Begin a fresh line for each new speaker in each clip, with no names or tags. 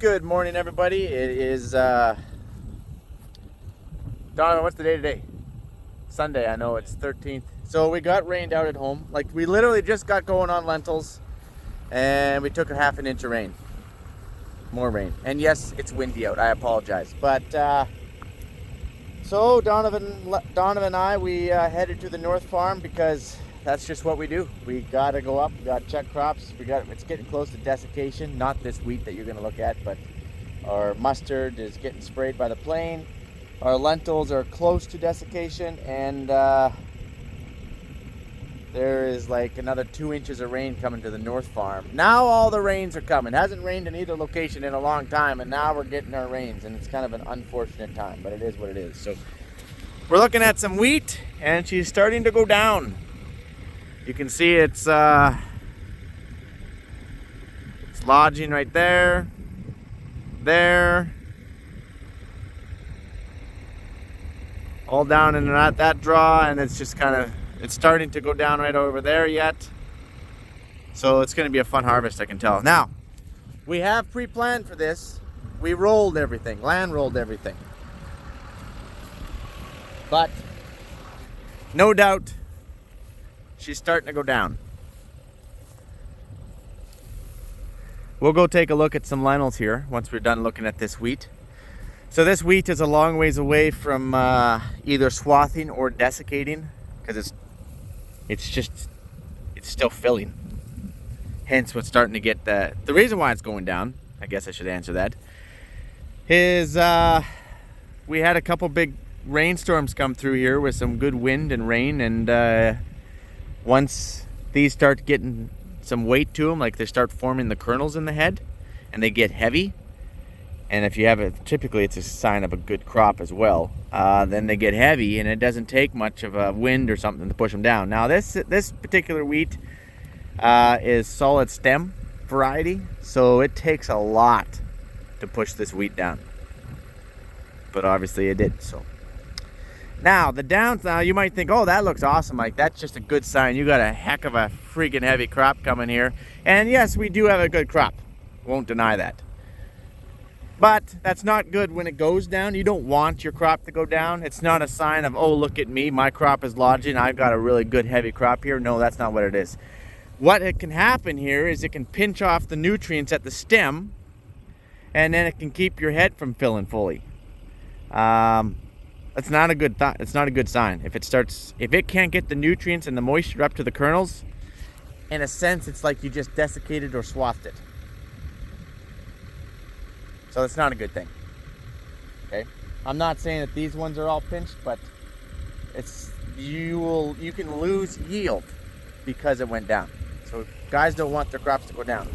Good morning, everybody. It is Donovan, what's the day today? Sunday. I know it's 13th. So we got rained out at home. Like, we literally just got going on lentils and we took a half an inch of rain. More rain. And yes, it's windy out. I apologize. But so Donovan and I, we headed to the North Farm because that's just what we do. We gotta go up, we gotta check crops. It's getting close to desiccation. Not this wheat that you're gonna look at, but our mustard is getting sprayed by the plane. Our lentils are close to desiccation, and there is like another 2 inches of rain coming to the North Farm. Now all the rains are coming. It hasn't rained in either location in a long time, and now we're getting our rains, and it's kind of an unfortunate time, but it is what it is. So we're looking at some wheat, and she's starting to go down. You can see it's lodging right there, all down in that draw, and it's just it's starting to go down right over there yet. So it's going to be a fun harvest, I can tell. Now, we have pre-planned for this. We rolled everything, land rolled everything. But no doubt she's starting to go down. We'll go take a look at some lentils here once we're done looking at this wheat. So this wheat is a long ways away from either swathing or desiccating, because it's still filling. Hence what's starting to get the reason why it's going down, I guess I should answer that, is we had a couple big rainstorms come through here with some good wind and rain, and once these start getting some weight to them, like they start forming the kernels in the head and they get heavy, and if you have it, typically it's a sign of a good crop as well, then they get heavy and it doesn't take much of a wind or something to push them down. Now this particular wheat is solid stem variety, so it takes a lot to push this wheat down, but obviously it did. So now the downs, now you might think, oh, that looks awesome, like that's just a good sign, you got a heck of a freaking heavy crop coming here. And yes, we do have a good crop, won't deny that, but that's not good when it goes down. You don't want your crop to go down. It's not a sign of, oh, look at me, my crop is lodging, I've got a really good heavy crop here. No, that's not what it is. What it can happen here is it can pinch off the nutrients at the stem, and then it can keep your head from filling fully. It's not a good it's not a good sign. If it can't get the nutrients and the moisture up to the kernels, in a sense it's like you just desiccated or swathed it. So it's not a good thing. Okay? I'm not saying that these ones are all pinched, but you can lose yield because it went down. So guys don't want their crops to go down.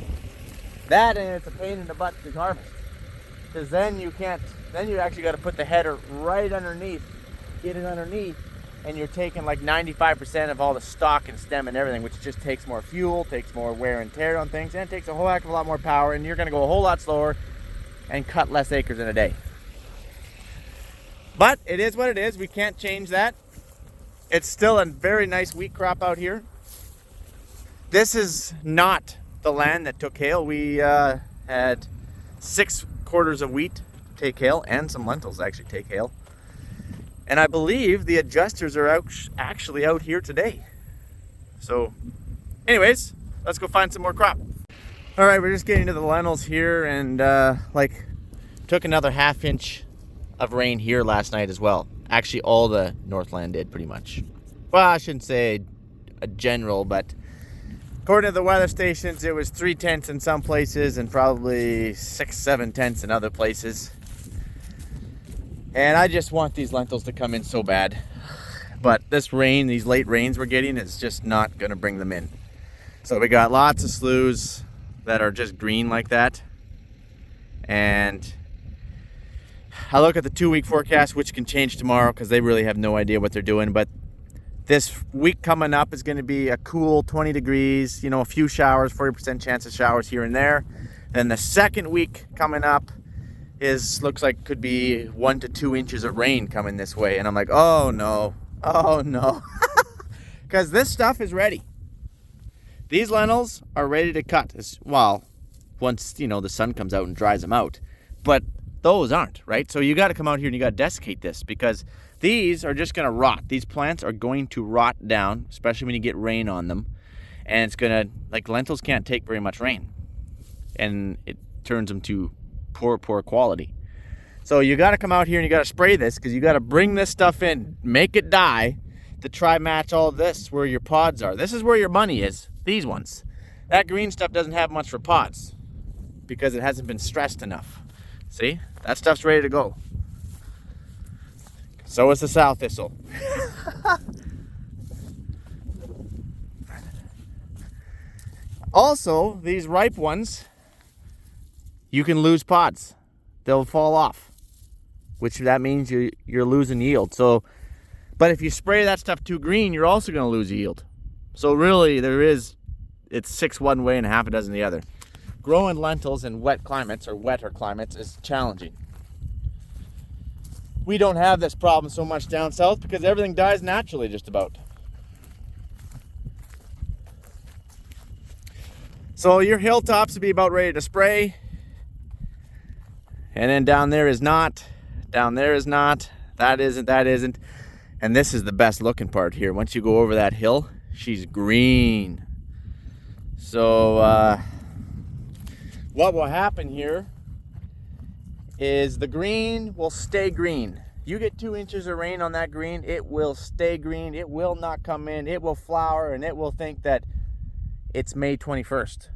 That, and it's a pain in the butt to harvest, because then you actually got to put the header right underneath, get it underneath, and you're taking like 95% of all the stalk and stem and everything, which just takes more fuel, takes more wear and tear on things, and it takes a whole heck of a lot more power, and you're going to go a whole lot slower and cut less acres in a day. But it is what it is. We can't change that. It's still a very nice wheat crop out here. This is not the land that took hail. We had 6 quarters of wheat take hail, and some lentils actually take hail. And I believe the adjusters are actually out here today. So anyways, let's go find some more crop. All right, we're just getting to the lentils here, and took another half inch of rain here last night as well. Actually, all the Northland did pretty much. Well, I shouldn't say a general, but according to the weather stations, it was 3/10 in some places and probably 6-7 in other places. And I just want these lentils to come in so bad. But this rain, these late rains we're getting, is just not going to bring them in. So we got lots of sloughs that are just green like that. And I look at the 2-week forecast, which can change tomorrow because they really have no idea what they're doing. But this week coming up is going to be a cool 20 degrees, a few showers, 40% chance of showers here and there. Then the second week coming up looks like could be 1 to 2 inches of rain coming this way. And I'm like, oh no, because this stuff is ready. These lentils are ready to cut. Well, once, you know, the sun comes out and dries them out. But those aren't, right? So you got to come out here and you got to desiccate this, because these are just going to rot. These plants are going to rot down, especially when you get rain on them. And it's going to, like, lentils can't take very much rain. And it turns them to poor quality. So you got to come out here and you got to spray this, because you got to bring this stuff in, make it die, to try match all this where your pods are. This is where your money is, these ones. That green stuff doesn't have much for pods because it hasn't been stressed enough. See, that stuff's ready to go. So is the sow thistle. Also, these ripe ones, you can lose pods. They'll fall off, which that means you're losing yield. So, but if you spray that stuff too green, you're also going to lose yield. So really, it's 6 one way and half a dozen the other. Growing lentils in wet climates, or wetter climates, is challenging. We don't have this problem so much down south because everything dies naturally just about. So your hilltops would be about ready to spray. And then down there is not. Down there is not. That isn't. That isn't. And this is the best looking part here. Once you go over that hill, she's green. So what will happen here is the green will stay green. You get 2 inches of rain on that green, it will stay green. It will not come in. It will flower, and it will think that it's May 21st.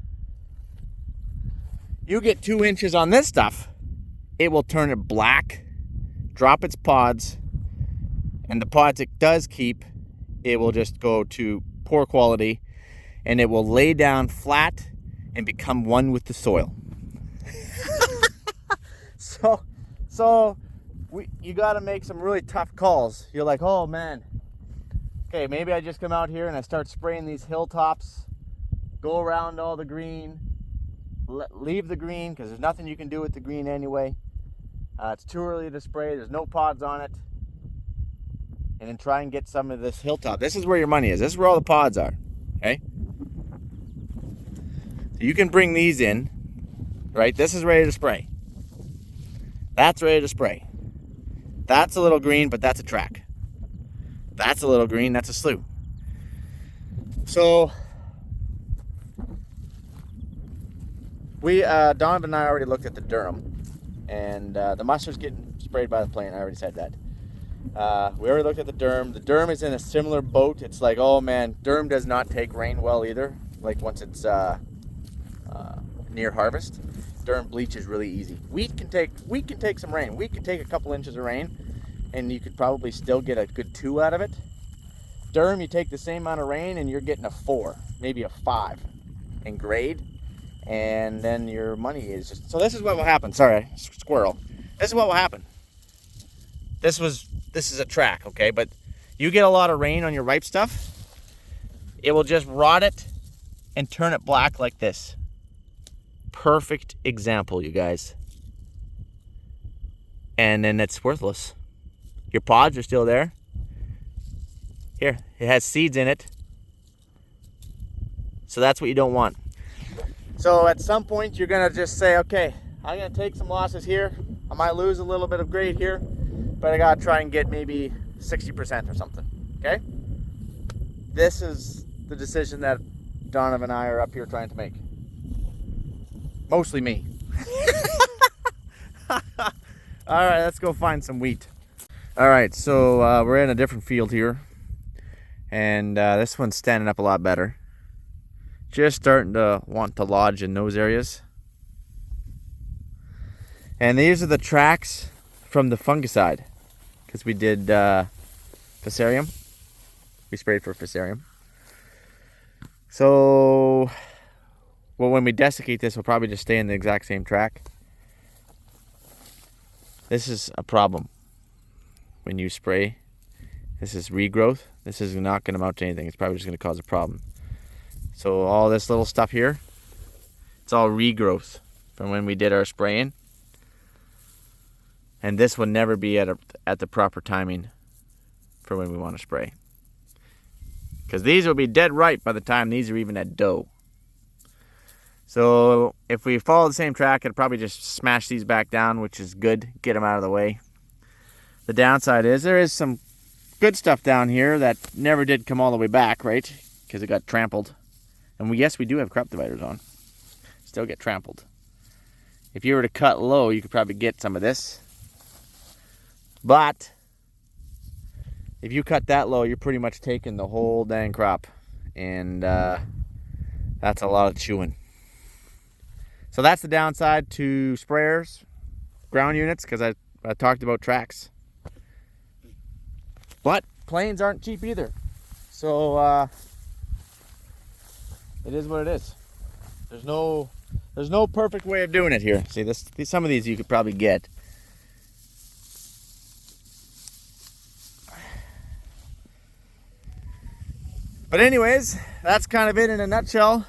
You get 2 inches on this stuff, it will turn it black, drop its pods, and the pods it does keep, it will just go to poor quality, and it will lay down flat and become one with the soil. You got to make some really tough calls. You're like, oh man, okay, maybe I just come out here and I start spraying these hilltops, go around all the green, leave the green because there's nothing you can do with the green anyway. It's too early to spray. There's no pods on it. And then try and get some of this hilltop. This is where your money is. This is where all the pods are. Okay? So you can bring these in, right? This is ready to spray. That's ready to spray. That's a little green, but that's a track. That's a little green, that's a slough. So Donovan and I already looked at the durum, and the mustard's getting sprayed by the plane. I already said that. We already looked at the durum. The durum is in a similar boat. It's like, oh man, durum does not take rain well either. Like once it's near harvest, durum bleaches really easy. Wheat can take some rain. Wheat can take a couple inches of rain, and you could probably still get a good 2 out of it. Durum, you take the same amount of rain, and you're getting a 4, maybe a 5 in grade, and then your money is just. So this is what will happen. Sorry, squirrel. This is what will happen. This is a track, okay? But you get a lot of rain on your ripe stuff, it will just rot it and turn it black like this. Perfect example, you guys. And then it's worthless. Your pods are still there. Here, it has seeds in it. So that's what you don't want. So at some point you're gonna just say, okay, I'm gonna take some losses here. I might lose a little bit of grade here, but I gotta try and get maybe 60% or something, okay? This is the decision that Donovan and I are up here trying to make. Mostly me. All right, let's go find some wheat. All right, so we're in a different field here, and this one's standing up a lot better. Just starting to want to lodge in those areas. And these are the tracks from the fungicide, because we did Fusarium. We sprayed for Fusarium. So, well, when we desiccate this, we'll probably just stay in the exact same track. This is a problem. When you spray, this is regrowth. This is not going to amount to anything. It's probably just going to cause a problem. So all this little stuff here, it's all regrowth from when we did our spraying. And this will never be at the proper timing for when we want to spray. Because these will be dead ripe by the time these are even at dough. So if we follow the same track, it'd probably just smash these back down, which is good. Get them out of the way. The downside is there is some good stuff down here that never did come all the way back, right? Because it got trampled. And yes, we do have crop dividers on. Still get trampled. If you were to cut low, you could probably get some of this. But if you cut that low, you're pretty much taking the whole dang crop. And that's a lot of chewing. So that's the downside to sprayers, ground units, because I talked about tracks. But planes aren't cheap either. So it is what it is. There's no perfect way of doing it here. See, some of these you could probably get. But anyways, that's kind of it in a nutshell.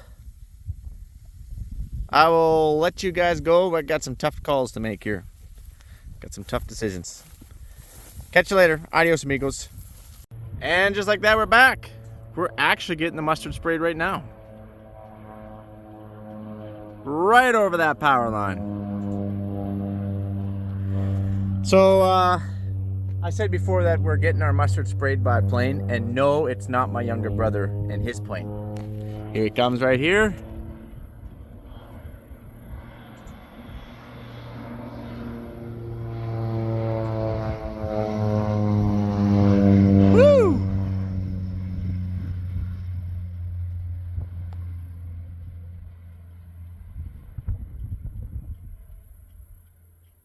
I will let you guys go. I got some tough calls to make here. Got some tough decisions. Catch you later. Adios, amigos. And just like that, we're back. We're actually getting the mustard sprayed right now. Right over that power line. So, I said before that we're getting our mustard sprayed by a plane, and no, it's not my younger brother and his plane. Here he comes right here.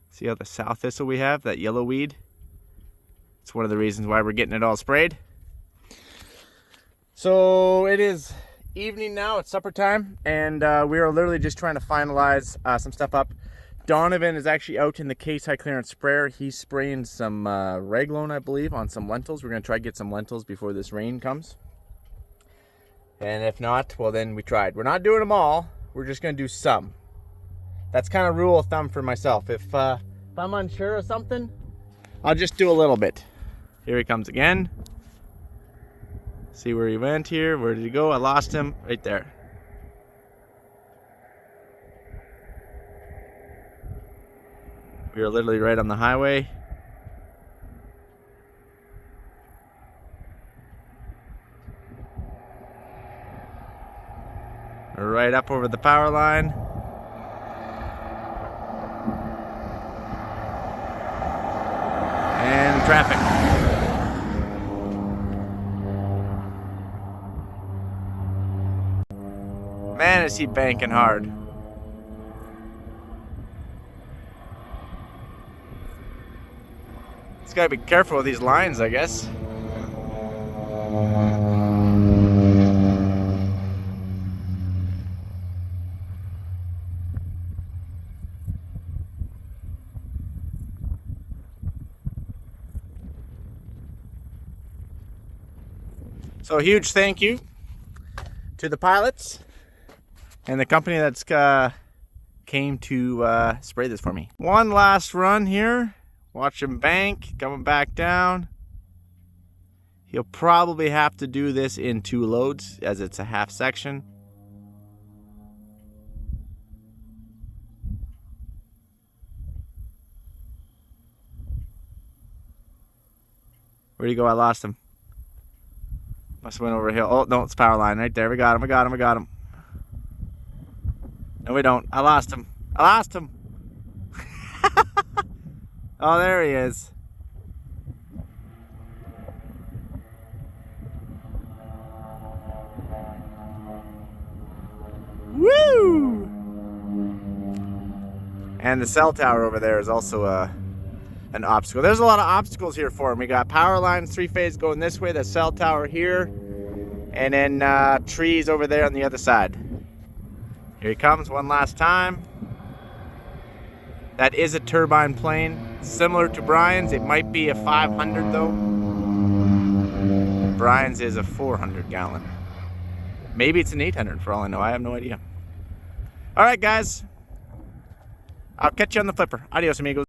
See how the south thistle we have, that yellow weed? It's one of the reasons why we're getting it all sprayed. So it is evening now, it's supper time, and we are literally just trying to finalize some stuff up. Donovan is actually out in the case high clearance sprayer. He's spraying some Reglone, I believe, on some lentils. We're gonna try to get some lentils before this rain comes. And if not, well then we tried. We're not doing them all, we're just gonna do some. That's kind of rule of thumb for myself. If I'm unsure of something, I'll just do a little bit. Here he comes again. See where he went here. Where did he go? I lost him right there. We are literally right on the highway. We're right up over the power line. And traffic. Man, is he banking hard. Just gotta be careful with these lines, I guess. So a huge thank you to the pilots and the company that's came to spray this for me. One last run here. Watch him bank, coming back down. He'll probably have to do this in 2 loads as it's a half section. Where'd he go? I lost him. Must have went over a hill. Oh, no, it's power line right there. We got him, we got him, we got him. No, we don't. I lost him. I lost him. Oh, there he is. Woo! And the cell tower over there is also an obstacle. There's a lot of obstacles here for him. We got power lines, 3-phase going this way, the cell tower here, and then trees over there on the other side. Here he comes one last time. That is a turbine plane, similar to Brian's. It might be a 500 though. Brian's is a 400 gallon. Maybe it's an 800 for all I know. I have no idea. All right, guys. I'll catch you on the flipper. Adios, amigos.